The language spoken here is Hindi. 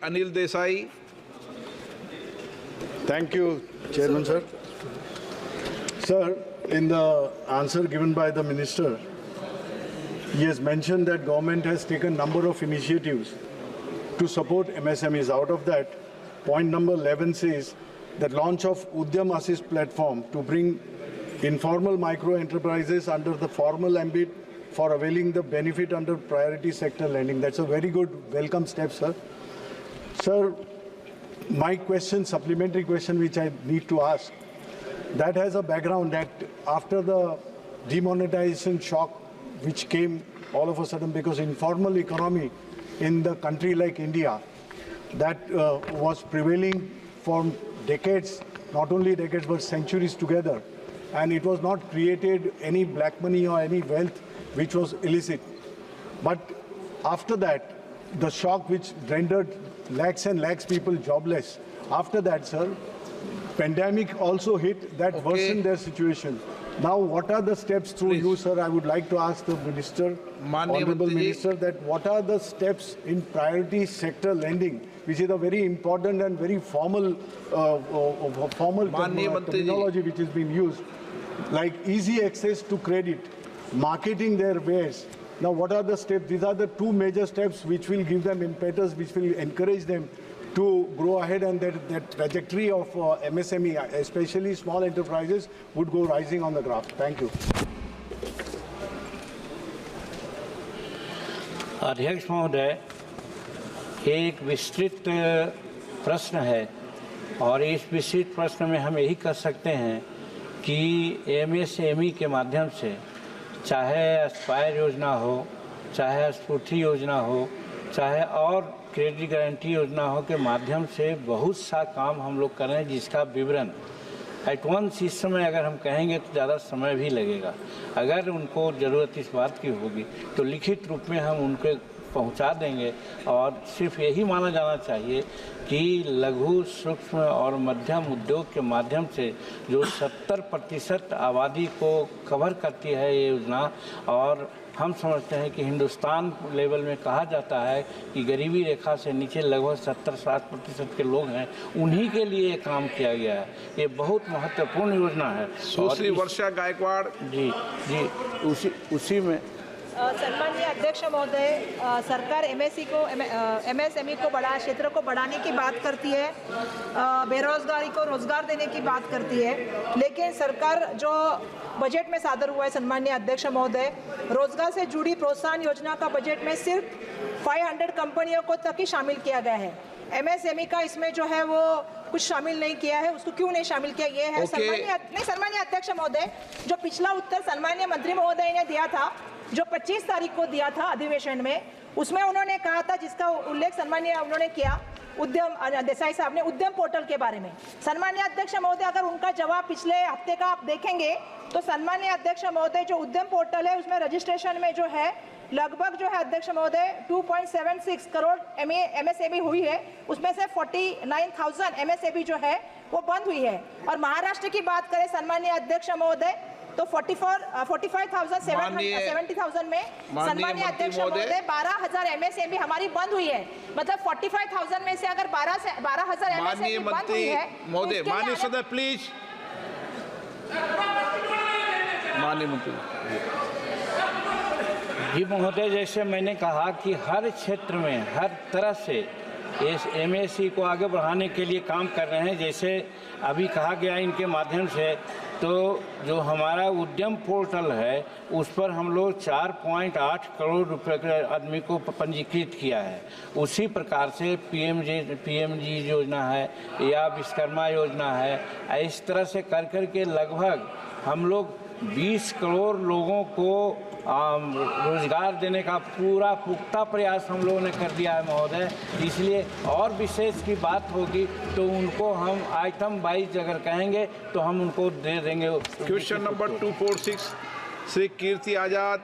Anil Desai. Thank you, Chairman, sir. Sir, in the answer given by the Minister, he has mentioned that government has taken a number of initiatives to support MSMEs. Out of that, point number 11 says that launch of Udyam Assist platform to bring informal micro enterprises under the formal ambit for availing the benefit under priority sector lending. That's a very good welcome step, sir. Sir, my question, supplementary question which I need to ask, that has a background that after the demonetization shock which came all of a sudden because informal economy in the country like India, that was prevailing for decades, not only decades but centuries together, and it was not created any black money or any wealth which was illicit. But after that, the shock which rendered lakhs and lakhs people jobless, after that, sir, pandemic also hit that worsened their situation. Now, what are the steps through you, sir? I would like to ask the Minister, Honorable Minister, that what are the steps in priority sector lending, which is a very important and very formal terminology which is being used, like easy access to credit, marketing their wares. Now, what are the steps? These are the two major steps which will give them impetus, which will encourage them to grow ahead, and that trajectory of MSME, especially small enterprises, would go rising on the graph. Thank you. अध्यक्ष महोदय, एक विस्तृत प्रश्न है और इस विस्तृत प्रश्न में हम यही कर सकते हैं कि MSME के माध्यम से चाहे एस्पायर योजना हो, चाहे स्फूर्ति योजना हो, चाहे और क्रेडिट गारंटी योजना हो के माध्यम से बहुत सा काम हम लोग कर रहे हैं, जिसका विवरण एट वंस इस समय अगर हम कहेंगे तो ज़्यादा समय भी लगेगा। अगर उनको ज़रूरत इस बात की होगी तो लिखित रूप में हम उनको पहुंचा देंगे। और सिर्फ यही माना जाना चाहिए कि लघु सूक्ष्म और मध्यम उद्योग के माध्यम से जो 70% आबादी को कवर करती है ये योजना, और हम समझते हैं कि हिंदुस्तान लेवल में कहा जाता है कि गरीबी रेखा से नीचे लगभग 70-60% के लोग हैं, उन्हीं के लिए काम किया गया है। ये बहुत महत्वपूर्ण योजना है। सुश्री वर्षा गायकवाड़ जी उसी में सम्मानीय अध्यक्ष महोदय, सरकार MSME को बड़ा क्षेत्र को बढ़ाने की बात करती है, बेरोजगारी को रोजगार देने की बात करती है, लेकिन सरकार जो बजट में सादर हुआ है सम्मानीय अध्यक्ष महोदय, रोजगार से जुड़ी प्रोत्साहन योजना का बजट में सिर्फ 500 कंपनियों को तक ही शामिल किया गया है। MSME का इसमें जो है वो कुछ शामिल नहीं किया है। उसको क्यों नहीं शामिल किया, ये है सम्मानीय अध्यक्ष महोदय, जो पिछला उत्तर सम्मानीय मंत्री महोदय ने दिया था, जो 25 तारीख को दिया था अधिवेशन में, उसमें उन्होंने कहा था, जिसका उल्लेख सम्मानीय उन्होंने किया उद्यम देसाई साहब ने उद्यम पोर्टल के बारे में। सम्मानीय अध्यक्ष महोदय, अगर उनका जवाब पिछले हफ्ते का आप देखेंगे तो सम्मानीय अध्यक्ष महोदय, जो उद्यम पोर्टल है उसमें रजिस्ट्रेशन में जो है लगभग जो है अध्यक्ष महोदय 2.76 करोड़ MSME हुई है, उसमें से 49,000 MSME जो है वो बंद हुई है। और महाराष्ट्र की बात करें सम्मानीय अध्यक्ष महोदय तो 70,000 में सम्मानीय अध्यक्ष महोदय 12,000 MSME हमारी बंद हुई है। मतलब 45,000 में से अगर 12,000 MSME बंद हुई है, महोदय, माननीय सदस्य प्लीज, माननीय मंत्री जी महोदय, जैसे मैंने कहा कि हर क्षेत्र में हर तरह से इस MSME को आगे बढ़ाने के लिए काम कर रहे हैं। जैसे अभी कहा गया इनके माध्यम से, तो जो हमारा उद्यम पोर्टल है उस पर हम लोग 4.8 करोड़ रुपए के आदमी को पंजीकृत किया है। उसी प्रकार से PMG योजना है या विश्वकर्मा योजना है, इस तरह से कर के लगभग हम लोग 20 करोड़ लोगों को रोजगार देने का पूरा पुख्ता प्रयास हम लोगों ने कर दिया है महोदय। इसलिए और विशेष की बात होगी तो उनको हम आइटम वाइज अगर कहेंगे तो हम उनको दे देंगे। Question number 246 Shri Kirti Azad.